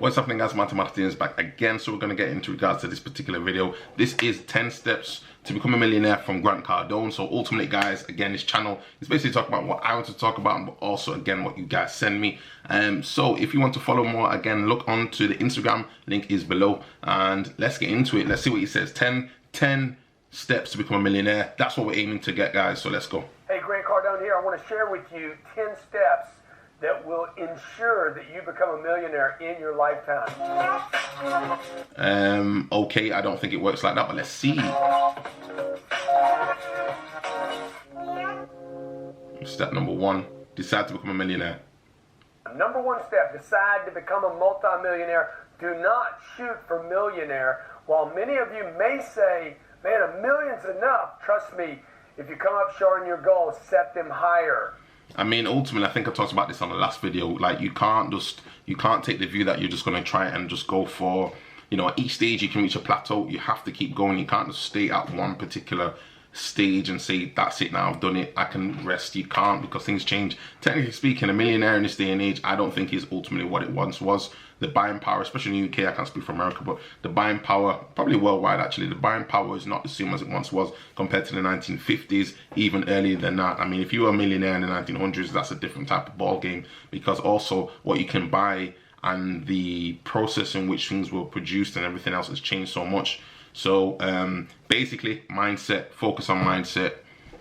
What's happening, guys? Martin's back again. So we're going to get into regards to this particular video. This is 10 steps to become a millionaire from Grant Cardone. So ultimately, guys, again, this channel is basically talking about what I want to talk about, but also again what you guys send me. So if you want to follow more, again, look onto the Instagram link is below, and let's get into it. Let's see what he says. 10 steps to become a millionaire. That's what we're aiming to get, guys. So let's go. Hey, Grant Cardone here. I want to share with you 10 steps that will ensure that you become a millionaire in your lifetime. Okay, I don't think it works like that, but let's see. Step number 1, decide to become a millionaire. Number 1 step, decide to become a multimillionaire. Do not shoot for millionaire. While many of you may say, man, $1 million's enough, trust me, if you come up short on your goals, set them higher. I mean, ultimately, I think I talked about this on the last video. Like, you can't take the view that you're just going to try and just go for, you know, at each stage you can reach a plateau. You have to keep going. You can't just stay at one particular stage and say, that's it now, I've done it, I can rest. You can't, because things change. Technically speaking, a millionaire in this day and age, I don't think is ultimately what it once was. The buying power, especially in the UK, I can't speak for America, but the buying power, probably worldwide actually, the buying power is not the same as it once was compared to the 1950s, even earlier than that. I mean, if you were a millionaire in the 1900s, that's a different type of ball game, because also what you can buy and the process in which things were produced and everything else has changed so much. So basically, mindset, focus on mindset.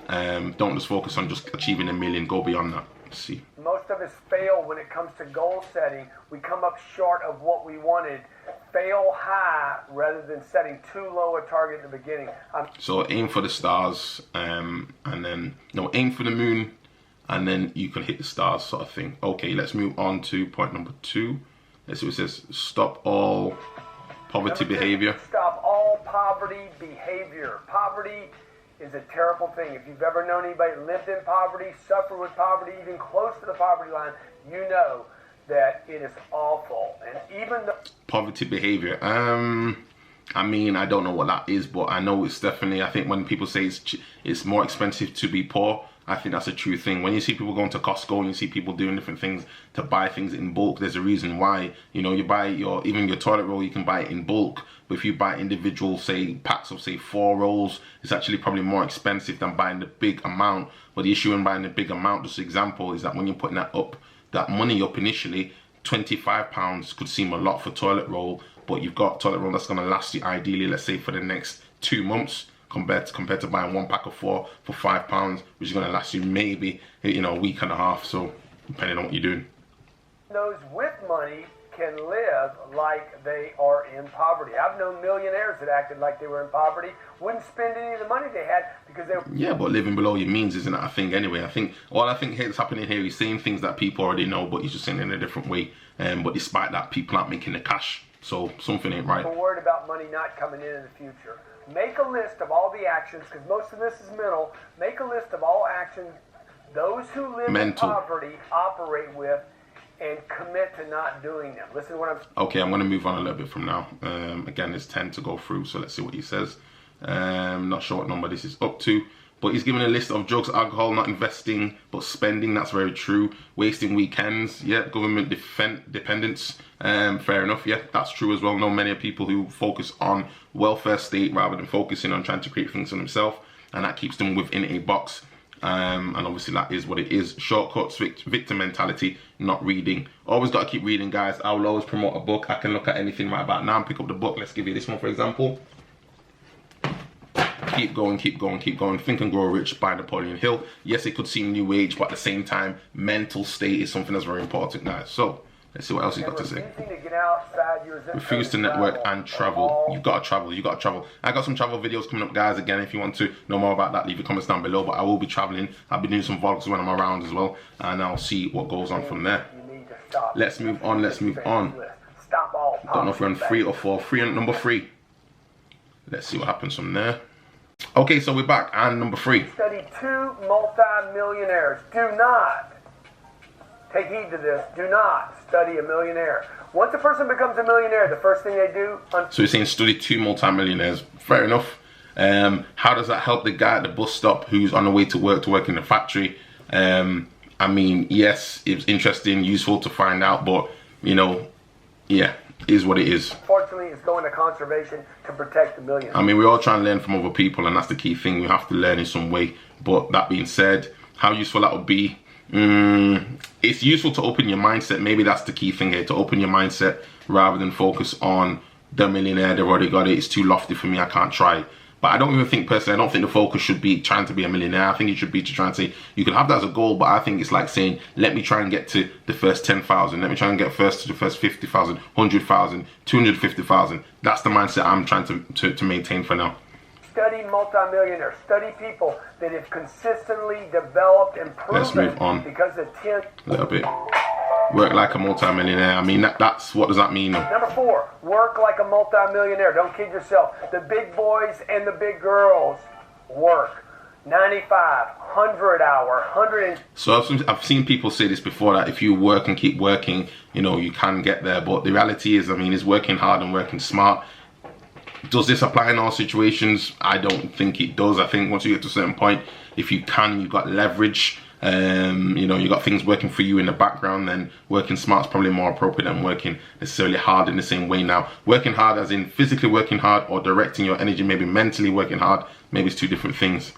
Don't just focus on just achieving $1 million, go beyond that. Let's see. Most of us fail when it comes to goal setting. We come up short of what we wanted. Fail high rather than setting too low a target in the beginning. So aim for the stars, and then, no, aim for the moon, and then you can hit the stars, sort of thing. Okay, let's move on to point number 2. Let's see what it says. Stop all poverty behavior. Stop all poverty behavior. Poverty is a terrible thing. If you've ever known anybody that lived in poverty, suffered with poverty, even close to the poverty line, you know that it is awful. And even the poverty behavior, I mean, I don't know what that is, but I know it's definitely, I think when people say it's more expensive to be poor, I think that's a true thing. When you see people going to Costco and you see people doing different things to buy things in bulk, there's a reason why. You know, you buy even your toilet roll, you can buy it in bulk. But if you buy individual, say, packs of, say, 4 rolls, it's actually probably more expensive than buying the big amount. But the issue in buying the big amount, just example, is that when you're putting that money up initially, £25 could seem a lot for toilet roll, but you've got toilet roll that's going to last you ideally, let's say, for the next 2 months. Compared to buying 1 pack of 4 for £5, which is going to last you maybe, you know, a week and a half. So depending on what you're doing. Those with money can live like they are in poverty. I've known millionaires that acted like they were in poverty, wouldn't spend any of the money they had because they were... Yeah, but living below your means isn't that a thing anyway. I think is happening here, he's saying things that people already know, but he's just saying it in a different way. But despite that, people aren't making the cash. So something ain't right. I'm worried about money not coming in the future. Make a list of all the actions, because most of this is mental. Make a list of all actions those who live in poverty operate with, and commit to not doing them. Listen to what I'm saying. Okay, I'm going to move on a little bit from now. Again, there's 10 to go through, so let's see what he says. Not sure what number this is up to, but he's given a list of drugs, alcohol, not investing, but spending. That's very true. Wasting weekends, yeah. Government dependence, fair enough, yeah, that's true as well. Know many people who focus on welfare state rather than focusing on trying to create things for themselves, and that keeps them within a box. And obviously that is what it is. Shortcuts, victim mentality, not reading. Always got to keep reading, guys. I will always promote a book. I can look at anything right about now and pick up the book. Let's give you this one, for example. Keep going, keep going, keep going. Think and Grow Rich by Napoleon Hill. Yes, it could seem new age, but at the same time, mental state is something that's very important, guys. So let's see what else he's got to say. Refuse to network and travel. You've got to travel. You've got to travel. I got some travel videos coming up, guys. Again, if you want to know more about that, leave your comments down below. But I will be traveling. I'll be doing some vlogs when I'm around as well, and I'll see what goes on from there. Let's move on. Let's move on. Don't know if we're on 3 or 4. Number 3. Let's see what happens from there. Okay, so we're back, and number 3. Study 2 multi-millionaires. Do not, take heed to this, do not study a millionaire. Once a person becomes a millionaire, the first thing they do... So you're saying study 2 multi-millionaires. Fair enough. How does that help the guy at the bus stop who's on the way to work in the factory? I mean, yes, it's interesting, useful to find out, but, you know, yeah, is what it is. Unfortunately, it's going to conservation to protect the millions. I mean, we're all trying to learn from other people, and that's the key thing. We have to learn in some way. But that being said, how useful that would be, it's useful to open your mindset. Maybe that's the key thing here, to open your mindset rather than focus on the millionaire. They've already got it. It's too lofty for me. I can't try. But I don't even think, personally, I don't think the focus should be trying to be a millionaire. I think it should be to try and say, you can have that as a goal, but I think it's like saying, let me try and get to the first 10,000. Let me try and get first to the first 50,000, 100,000, 250,000. That's the mindset I'm trying to maintain for now. Study multimillionaires. Study people that have consistently developed and proven. Let's move on Because the 10th a little bit. Work like a multimillionaire. I mean, that's what does that mean? Number 4, work like a multimillionaire. Don't kid yourself. The big boys and the big girls work 95, 100 hour, 100. So I've seen people say this before, that if you work and keep working, you know, you can get there. But the reality is, I mean, is working hard and working smart. Does this apply in all situations? I don't think it does. I think once you get to a certain point, if you can, you've got leverage. You know, you got things working for you in the background, then working smart is probably more appropriate than working necessarily hard in the same way. Now, working hard as in physically working hard, or directing your energy, maybe mentally working hard, maybe it's two different things.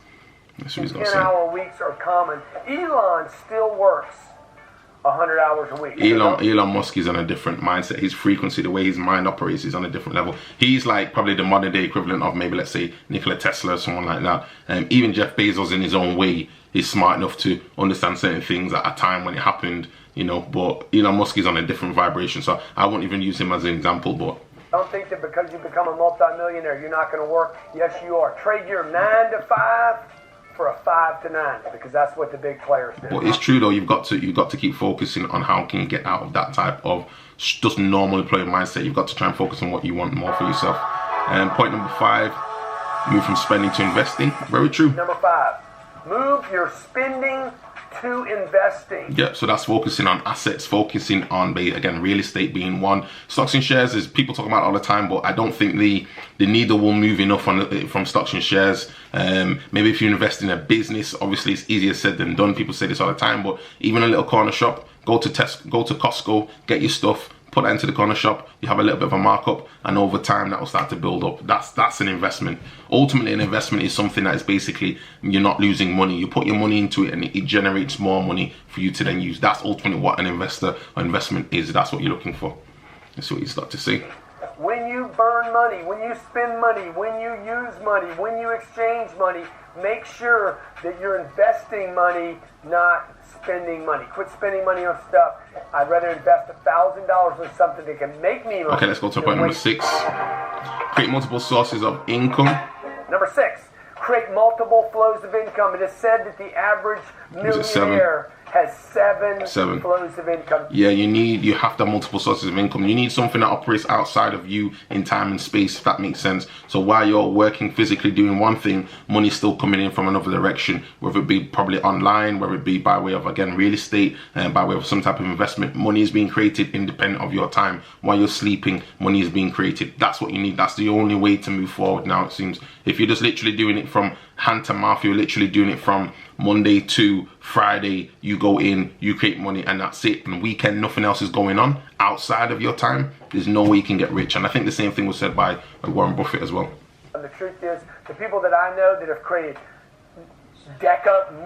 That's what he's going to say. 10-hour weeks are common. Elon still works 100 hours a week. Elon Musk is on a different mindset. His frequency, the way his mind operates, is on a different level. He's like probably the modern day equivalent of maybe, let's say, Nikola Tesla or someone like that. Even Jeff Bezos, in his own way, is smart enough to understand certain things at a time when it happened, you know. But Elon Musk is on a different vibration, so I won't even use him as an example. But don't think that because you become a multimillionaire, you're not going to work. Yes, you are. Trade your 9 to 5 for a 5 to 9, because that's what the big players do. But it's true though. You've got to keep focusing on how can you get out of that type of just normal employee mindset. You've got to try and focus on what you want more for yourself. And point number 5, move from spending to investing. Very true. Number 5, move your spending to investing. Yeah, so that's focusing on assets, focusing on, again, real estate being one. Stocks and shares is people talk about it all the time, but I don't think the needle will move enough from stocks and shares. Maybe if you invest in a business, obviously it's easier said than done. People say this all the time, but even a little corner shop, go to Costco, get your stuff, put that into the corner shop, you have a little bit of a markup, and over time that will start to build up. That's an investment. Ultimately, an investment is something that is basically, you're not losing money. You put your money into it and it generates more money for you to then use. That's ultimately what an investor or investment is. That's what you're looking for. That's what he's got to say. When you burn money, when you spend money, when you use money, when you exchange money, make sure that you're investing money, not spending money. Quit spending money on stuff. I'd rather invest $1,000 on something that can make me money. Okay, let's go to point number 6. Create multiple sources of income. Number 6, create multiple flows of income. It is said that the average millionaire has 7 flows of income. Yeah, you have to have multiple sources of income. You need something that operates outside of you in time and space, if that makes sense. So while you're working physically doing one thing, money's still coming in from another direction, whether it be probably online, whether it be by way of, again, real estate, and by way of some type of investment. Money is being created independent of your time. While you're sleeping, money is being created. That's what you need. That's the only way to move forward now, it seems. If you're just literally doing it from hand to mouth, you're literally doing it from Monday to Friday, you go in, you create money, and that's it. And weekend, nothing else is going on outside of your time. There's no way you can get rich. And I think the same thing was said by Warren Buffett as well. And the truth is, the people that I know that have created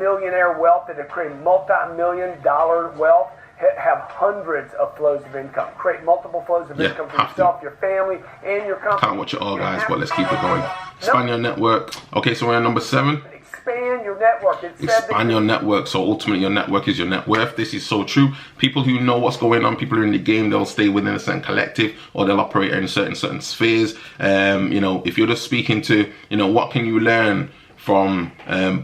millionaire wealth, that have created multi-million-dollar wealth, have hundreds of flows of income. Create multiple flows of income for yourself, your family, and your company. Can't watch it all, guys, but let's keep it going. Expand your network. Okay, so we're on number 7. Expand your network. Expand your network. So ultimately, your network is your net worth. This is so true. People who know what's going on, people who are in the game, they'll stay within a certain collective, or they'll operate in certain spheres. You know, if you're just speaking to, you know, what can you learn from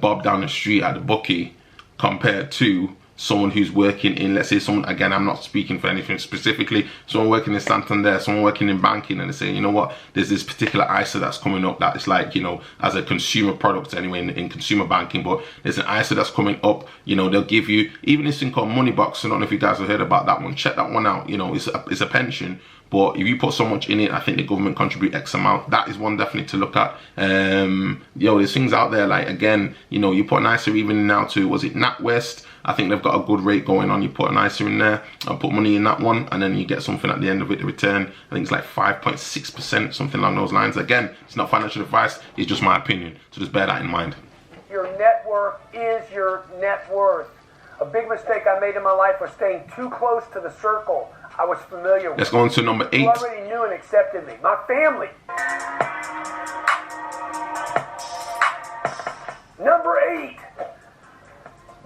Bob down the street at the bookie compared to someone who's working in, let's say, someone, again, I'm not speaking for anything specifically, someone working in Santander, someone working in banking, and they're saying, you know what, there's this particular ISA that's coming up that is like, you know, as a consumer product anyway, in consumer banking, but there's an ISA that's coming up, you know, they'll give you, even this thing called Money Box, I don't know if you guys have heard about that one, check that one out, you know, it's a pension, but if you put so much in it, I think the government contribute X amount. That is one definitely to look at. There's things out there like, again, you know, you put an ISA even now to, was it NatWest? I think they've got a good rate going on. You put an ISA in there, I'll put money in that one, and then you get something at the end of it, the return. I think it's like 5.6%, something along those lines. Again, it's not financial advice, it's just my opinion. So just bear that in mind. Your net worth is your net worth. A big mistake I made in my life was staying too close to the circle I was familiar with. Let's go on to number 8. Who already knew and accepted me. My family. Number 8.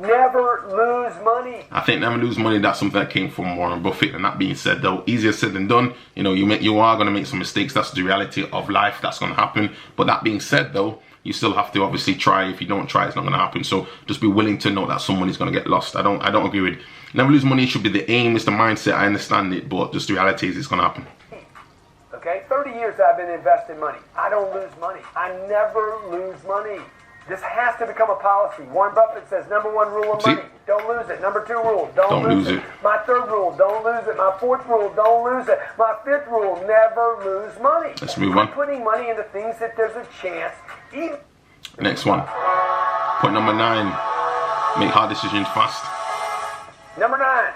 Never lose money. I think never lose money, that's something that came from Warren Buffett. And that being said though, easier said than done. You know, you are going to make some mistakes. That's the reality of life. That's going to happen. But that being said though, you still have to obviously try. If you don't try, it's not going to happen. So just be willing to know that some money is going to get lost. I don't agree with never lose money. Should be the aim, it's the mindset. I understand it, but just the reality is it's going to happen. Okay, 30 years I've been investing money. I don't lose money. I never lose money. This has to become a policy. Warren Buffett says number 1 rule of money, don't lose it. Number 2 rule, don't lose it. My 3rd rule, don't lose it. My 4th rule, don't lose it. My 5th rule, never lose money. Let's move on. Putting money into things that there's a chance. Next one. Point number 9. Make hard decisions fast. Number 9.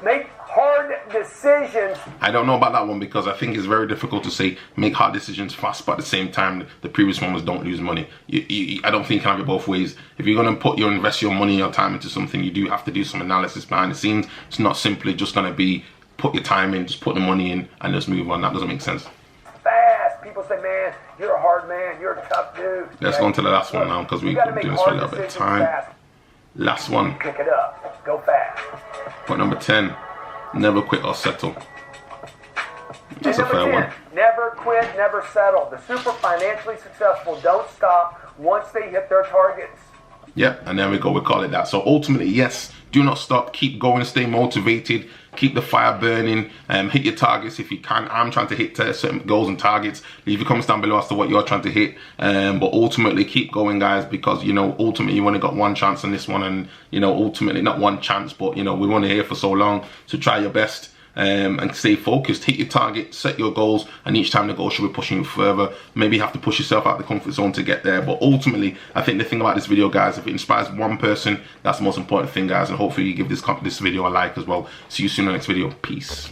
Make hard decisions. I don't know about that one because I think it's very difficult to say make hard decisions fast, but at the same time, the previous one was don't lose money. I don't think you can have it both ways. If you're going to invest your money, your time into something, you do have to do some analysis behind the scenes. It's not simply just going to be put your time in, just put the money in, and just move on. That doesn't make sense. Fast. People say, man, you're a hard man. You're a tough dude. Let's go on to the last one now because we've been doing this for a little bit of time. Fast. Last one. Pick it up. Go fast. Point number 10. Never quit or settle. That's a fair one. Never quit, never settle. The super financially successful don't stop once they hit their targets. Yep, and there we go, we call it that. So ultimately, yes, do not stop, keep going, stay motivated, keep the fire burning, hit your targets if you can. I'm trying to hit certain goals and targets. Leave your comments down below as to what you're trying to hit. But ultimately, keep going, guys, because, you know, ultimately, you only got one chance on this one. And, you know, ultimately, not one chance, but, you know, we're only here for so long. So try your best. And stay focused, hit your target, set your goals, and each time the goal should be pushing you further. Maybe you have to push yourself out of the comfort zone to get there, but ultimately, I think the thing about this video, guys, if it inspires one person, that's the most important thing, guys, and hopefully you give this video a like as well. See you soon in the next video. Peace.